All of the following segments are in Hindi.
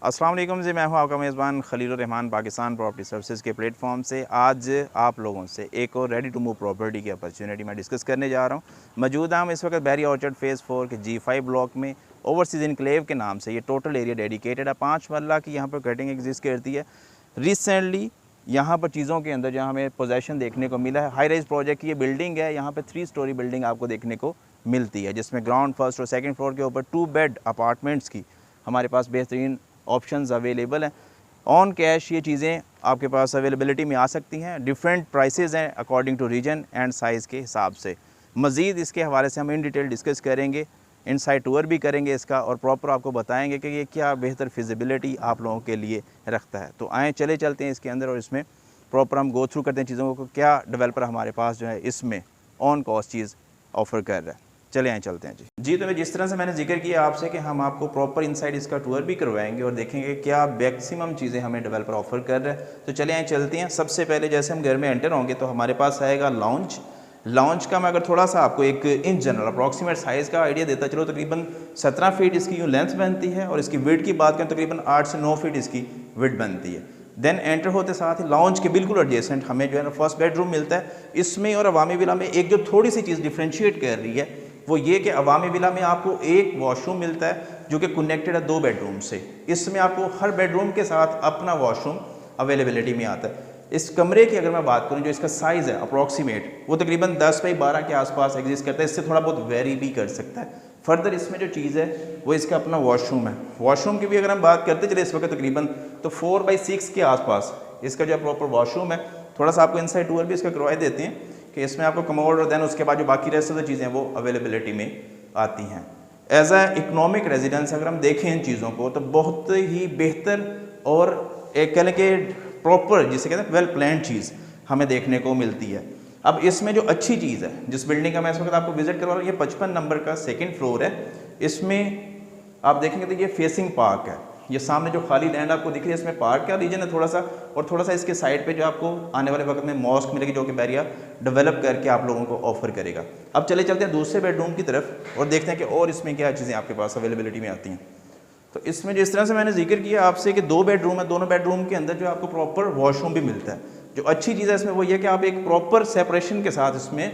अस्सलाम वालेकुम जी, मैं हूं आपका मेज़बान खलीलुर रहमान पाकिस्तान प्रॉपर्टी सर्विसेज के प्लेटफॉर्म से। आज आप लोगों से एक और रेडी टू मूव प्रॉपर्टी की अपॉर्चुनिटी मैं डिस्कस करने जा रहा हूं। मौजूद हम इस वक्त बैरी ऑर्चर्ड फेज़ 4 के G5 ब्लॉक में ओवरसीज इनक्लेव के नाम से। ये टोटल एरिया डेडिकेटेड है, 5 मरला की यहाँ पर कटिंग एग्जिस्ट करती है। रिसेंटली यहाँ पर चीज़ों के अंदर जहाँ हमें पोजेसन देखने को मिला है, हाई राइज प्रोजेक्ट की ये बिल्डिंग है। यहाँ पर 3 स्टोरी बिल्डिंग आपको देखने को मिलती है, जिसमें ग्राउंड, फर्स्ट और सेकेंड फ्लोर के ऊपर 2 बेड अपार्टमेंट्स की हमारे पास बेहतरीन ऑप्शंस अवेलेबल हैं। ऑन कैश ये चीज़ें आपके पास अवेलेबिलिटी में आ सकती हैं। डिफरेंट प्राइसेस हैं according to region and size के हिसाब से। मज़ीद इसके हवाले से हम इन डिटेल डिस्कस करेंगे, इनसाइड टूर भी करेंगे इसका, और प्रॉपर आपको बताएंगे कि ये क्या बेहतर फिजिबिलिटी आप लोगों के लिए रखता है। तो आएँ चले चलते हैं इसके अंदर और इसमें प्रॉपर हम गो थ्रू करते हैं चीज़ों को, क्या डेवलपर हमारे पास जो है इसमें ऑन कॉस्ट चीज़ ऑफ़र कर रहा है। चले आए चलते हैं जी। तो जिस तरह से मैंने जिक्र किया आपसे कि हम आपको प्रॉपर इनसाइड इसका टूर भी करवाएंगे और देखेंगे क्या मैक्सिमम चीज़ें हमें डेवलपर ऑफर कर रहा है। तो चले आए चलते हैं। सबसे पहले जैसे हम घर में एंटर होंगे तो हमारे पास आएगा लॉन्च। लॉन्च का मैं अगर थोड़ा सा आपको एक इन जनरल अप्रॉक्सीमेट साइज़ का आइडिया देता चलो, तकरीबन 17 फीट इसकी यूँ लेंथ बनती है, और इसकी विड्थ की बात करें तकरीबन 8 से 9 फीट इसकी विड्थ बनती है। देन एंटर होते साथ ही लॉन्च के बिल्कुल एडजेसेंट हमें जो है ना फर्स्ट बेडरूम मिलता है। इसमें और अवामी विला में एक जो थोड़ी सी चीज़ डिफ्रेंशिएट कर रही है वो ये कि अवामी विला में आपको एक वॉशरूम मिलता है जो कि कनेक्टेड है 2 बेडरूम से। इसमें आपको हर बेडरूम के साथ अपना वॉशरूम अवेलेबिलिटी में आता है। इस कमरे की अगर मैं बात करूं, जो इसका साइज़ है अप्रॉक्सीमेट, वो तकरीबन 10 बाई 12 के आसपास एग्जिस्ट करता है। इससे थोड़ा बहुत वेरी भी कर सकता है। फर्दर इसमें जो चीज़ है वो इसका अपना वॉशरूम है। वॉशरूम की भी अगर हम बात करते चले इस वक्त तकरीबन तो 4 बाई 6 के आसपास इसका जो प्रॉपर वॉशरूम है। थोड़ा सा आपको इनसाइड टूर भी इसका करवाए देते हैं कि इसमें आपको कमोड और देन उसके बाद जो बाकी रेस्ट ऑफ द चीज़ें वो अवेलेबिलिटी में आती हैं। एज अ इकोनॉमिक रेजिडेंस अगर हम देखें इन चीज़ों को तो बहुत ही बेहतर और एक कह लें कि प्रॉपर जिसे कहते हैं वेल प्लान चीज़ हमें देखने को मिलती है। अब इसमें जो अच्छी चीज़ है, जिस बिल्डिंग का मैं इस वक्त आपको विजिट करवा रहा हूँ, ये 55 नंबर का सेकेंड फ्लोर है। इसमें आप देखेंगे तो ये फेसिंग पार्क है। ये सामने जो खाली लैंड आपको दिख रही है इसमें पार्क का रीजन है थोड़ा सा, और थोड़ा सा इसके साइड पे जो आपको आने वाले वक्त में मॉस्क मिलेगी जो कि बैरिया डेवलप करके आप लोगों को ऑफर करेगा। अब चले चलते हैं दूसरे बेडरूम की तरफ और देखते हैं कि और इसमें क्या चीज़ें आपके पास अवेलेबिलिटी में आती हैं। तो इसमें जिस तरह से मैंने जिक्र किया आपसे कि 2 बेडरूम है, दोनों बेडरूम के अंदर जो आपको प्रॉपर वॉशरूम भी मिलता है। जो अच्छी चीज़ है इसमें वो ये कि आप एक प्रॉपर सेपरेशन के साथ इसमें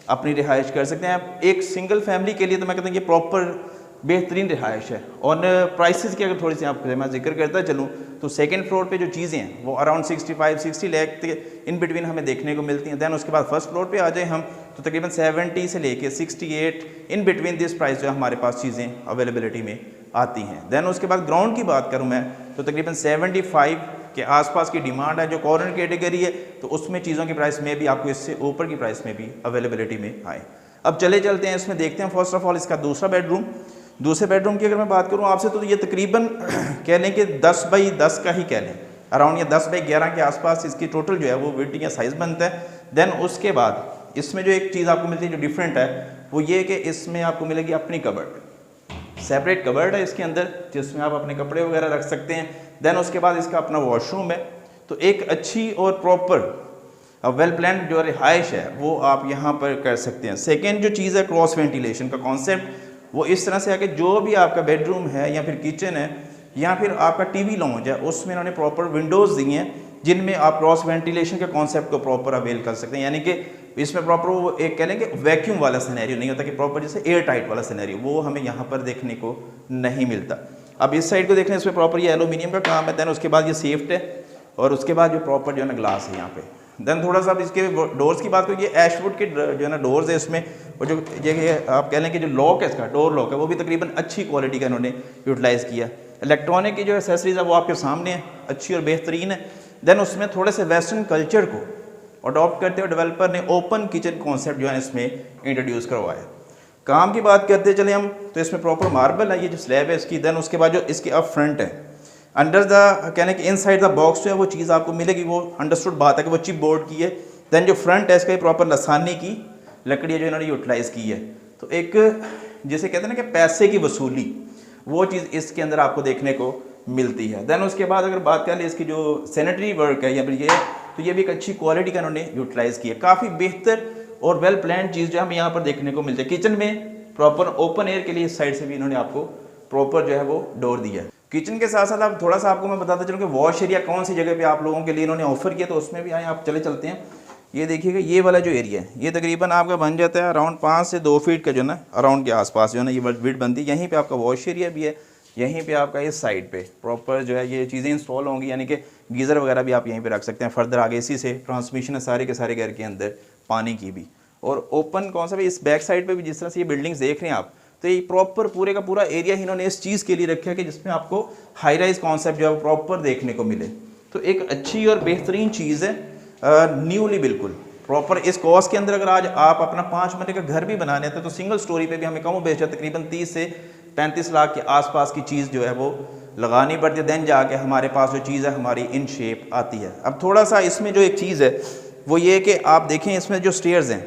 अपनी रिहाइश कर सकते हैं। आप एक सिंगल फैमिली के लिए तो मैं कहता हूँ ये प्रॉपर बेहतरीन रिहाइश है। और प्राइसेस की अगर थोड़ी सी आपको मैं जिक्र करता चलूँ तो सेकंड फ्लोर पे जो चीज़ें हैं वो अराउंड 65-60 लाख के इन बिटवीन हमें देखने को मिलती हैं। दैन उसके बाद फर्स्ट फ्लोर पे आ जाए हम तो तकरीबन 70 से लेके 68 इन बिटवीन दिस प्राइस जो हमारे पास चीज़ें अवेलेबिलिटी में आती हैं। दैन उसके बाद ग्राउंड की बात करूँ मैं तो तकरीबन 75 के आसपास की डिमांड है। जो कॉर्नर कैटेगरी है तो उसमें चीज़ों की प्राइस में भी आपको इससे ऊपर की प्राइस में भी अवेलेबिलिटी में आए। अब चले चलते हैं इसमें देखते हैं फर्स्ट ऑफ ऑल इसका दूसरा बेडरूम। दूसरे बेडरूम की अगर मैं बात करूं आपसे तो ये तकरीबन कह लें कि 10 बाई 10 का ही कह लें, अराउंड ये 10 बाई 11 के आसपास इसकी टोटल जो है वो विड्थ या साइज़ बनता है। देन उसके बाद इसमें जो एक चीज़ आपको मिलती है जो डिफरेंट है वो ये कि इसमें आपको मिलेगी अपनी कबर्ड, सेपरेट कबर्ड है इसके अंदर जिसमें आप अपने कपड़े वगैरह रख सकते हैं। देन उसके बाद इसका अपना वॉशरूम है। तो एक अच्छी और प्रॉपर वेल प्लान जो रिहाइश है वो आप यहाँ पर कर सकते हैं। सेकेंड जो चीज़ है क्रॉस वेंटिलेशन का कॉन्सेप्ट, वो इस तरह से है कि जो भी आपका बेडरूम है या फिर किचन है या फिर आपका टीवी लॉन्ज है उसमें इन्होंने प्रॉपर विंडोज़ दी हैं जिनमें आप क्रॉस वेंटिलेशन के कॉन्सेप्ट को प्रॉपर अवेल कर सकते हैं। यानी कि इसमें प्रॉपर वो एक कह लें कि वैक्यूम वाला सिनेरियो नहीं होता कि प्रॉपर जैसे एयर टाइट वाला सिनेरियो, वो हमें यहाँ पर देखने को नहीं मिलता। अब इस साइड को देखें इसमें प्रॉपर ये एलुमिनियम का काम है। दैन उसके बाद ये सेफ्ट है और उसके बाद जो प्रॉपर जो है ना ग्लास है यहाँ पे। देन थोड़ा सा अब इसके डोर्स की बात करें, ये एशवुड के जो है ना डोर्स है इसमें, और जो ये आप कह लें कि जो लॉक है इसका डोर लॉक है वो भी तकरीबन अच्छी क्वालिटी का इन्होंने यूटिलाइज़ किया। इलेक्ट्रॉनिक की जो एसेसरीज है वो आपके सामने है, अच्छी और बेहतरीन है। देन उसमें थोड़े से वेस्टर्न कल्चर को अडॉप्ट करते हुए डेवलपर ने ओपन किचन कॉन्सेप्ट जो है इसमें इंट्रोड्यूस करवाया। काम की बात करते चले हम तो इसमें प्रॉपर मार्बल है, ये जो स्लैब है इसकी। देन उसके बाद जो इसकी अब फ्रंट है अंडर द कहने कि इनसाइड द बॉक्स जो है वो चीज़ आपको मिलेगी, वो अंडरस्टूड बात है कि वो चिप बोर्ड की है। देन जो फ्रंट है इसका प्रॉपर लसानी की लकड़ी जो इन्होंने यूटिलाइज़ की है। तो एक जिसे कहते हैं ना कि पैसे की वसूली, वो चीज़ इसके अंदर आपको देखने को मिलती है। देन उसके बाद अगर बात करें इसकी जो सैनिटरी वर्क है या फिर ये, तो ये भी एक अच्छी क्वालिटी का इन्होंने यूटिलाइज़ किया। काफ़ी बेहतर और वेल प्लान चीज़ जो हमें यहाँ पर देखने को मिलती है। किचन में प्रॉपर ओपन एयर के लिए इस साइड से भी इन्होंने आपको प्रॉपर जो है वो डोर दिया है। किचन के साथ साथ आप थोड़ा सा आपको मैं बताता चलूँ कि वॉश एरिया कौन सी जगह पे आप लोगों के लिए इन्होंने ऑफर किया, तो उसमें भी आए आप चलते हैं। ये देखिएगा ये वाला जो एरिया है ये तकरीबन आपका बन जाता है अराउंड 5 से 2 फीट का जो ना अराउंड के आसपास जो है ना ये विड्थ बनती है। यहीं पे आपका वॉश एरिया भी है, यहीं पे आपका इस साइड पे प्रॉपर जो है ये चीज़ें इंस्टॉल होंगी, यानी कि गीज़र वगैरह भी आप यहीं पे रख सकते हैं। फर्दर आगे इसी से ट्रांसमिशन है सारे के सारे घर के अंदर पानी की भी। और ओपन कौन सा भी इस बैक साइड पे भी जिस तरह से ये बिल्डिंग्स देख रहे हैं आप, तो ये प्रॉपर पूरे का पूरा एरिया ही इन्होंने इस चीज़ के लिए रखा है कि जिसमें आपको हाई राइज कॉन्सेप्ट जो है प्रॉपर देखने को मिले। तो एक अच्छी और बेहतरीन चीज़ है, न्यूली बिल्कुल प्रॉपर इस कॉस्ट के अंदर। अगर आज आप अपना 5 मरले का घर भी बनाने थे तो सिंगल स्टोरी पे भी हमें कम बेच तकरीबन 30 से 35 लाख के आसपास की चीज़ जो है वो लगानी पड़ती है, देन जाके हमारे पास जो चीज़ है हमारी इन शेप आती है। अब थोड़ा सा इसमें जो एक चीज़ है वो ये कि आप देखें इसमें जो स्टेयर्स हैं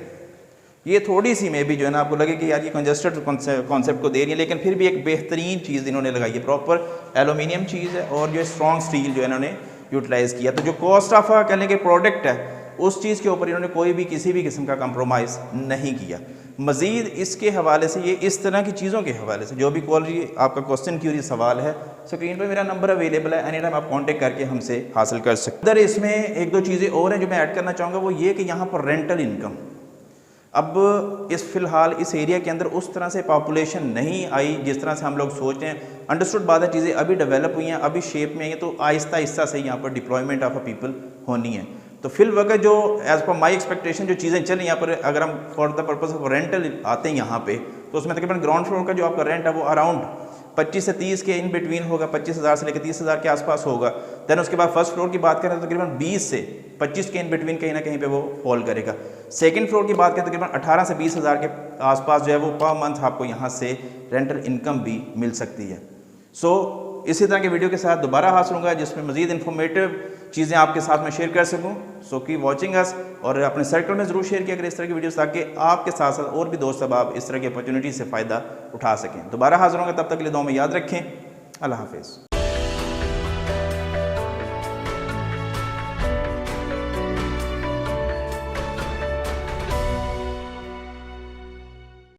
ये थोड़ी सी में भी जो है ना आपको लगे कि यार ये कंजस्टेड कॉन्सेप्ट को दे रही है, लेकिन फिर भी एक बेहतरीन चीज़ इन्होंने लगाई है, प्रॉपर एलुमिनियम चीज़ है और जो स्ट्रॉन्ग स्टील जो है इन्होंने यूटिलाइज़ किया। तो जो कॉस्ट ऑफ कहने के प्रोडक्ट है उस चीज़ के ऊपर इन्होंने कोई भी किसी भी किस्म का कंप्रोमाइज़ नहीं किया। मज़ीद इसके हवाले से ये इस तरह की चीज़ों के हवाले से जो भी क्वालिटी आपका क्वेश्चन क्यूरी सवाल है, स्क्रीन पर मेरा नंबर अवेलेबल है, एनी टाइम आप कांटेक्ट करके हमसे हासिल कर सकते हैं। इधर इसमें एक दो चीज़ें और हैं जो मैं ऐड करना चाहूँगा, वो ये कि यहाँ पर रेंटल इनकम अब इस फ़िलहाल इस एरिया के अंदर उस तरह से पॉपुलेशन नहीं आई जिस तरह से हम लोग सोच रहे हैं। अंडरस्टूड बात है, चीज़ें अभी डेवलप हुई हैं, अभी शेप में आई हैं, तो आहिस्ता आहिस्ता से यहाँ पर डिप्लॉयमेंट ऑफ अ पीपल होनी है। तो फिल वक्त जो एज़ पर माई एक्सपेक्टेशन जो चीज़ें चल यहाँ पर, अगर हम for the purpose of rental आते हैं यहाँ पे, तो उसमें तकरीबन ग्राउंड फ्लोर का जो आपका रेंट है वो अराउंड 25 से 30 के इन बिटवीन होगा, 25,000 से लेकर 30,000 के आसपास होगा। दैन उसके बाद फर्स्ट फ्लोर की बात करें तो तकरीबन 20 से 25 के इन बिटवीन कहीं ना कहीं पे वो फॉल करेगा। सेकंड फ्लोर की बात करें तो तकरीबन 18 से 20,000 के आसपास जो है वो पर मंथ आपको यहाँ से रेंटल इनकम भी मिल सकती है। सो इसी तरह के वीडियो के साथ दोबारा हाजिर होऊंगा जिसमें मज़ीद इन्फॉर्मेटिव चीज़ें आपके साथ में शेयर कर सकूं। सो कीप वॉचिंग अस और अपने सर्कल में ज़रूर शेयर किया करें इस तरह की वीडियोस, ताकि आपके साथ साथ और भी दोस्त अब इस तरह की अपॉर्चुनिटी से फ़ायदा उठा सकें। दोबारा हाजिर होंगे, तब तक के लिए दुआ में याद रखें। अल्लाह हाफिज़।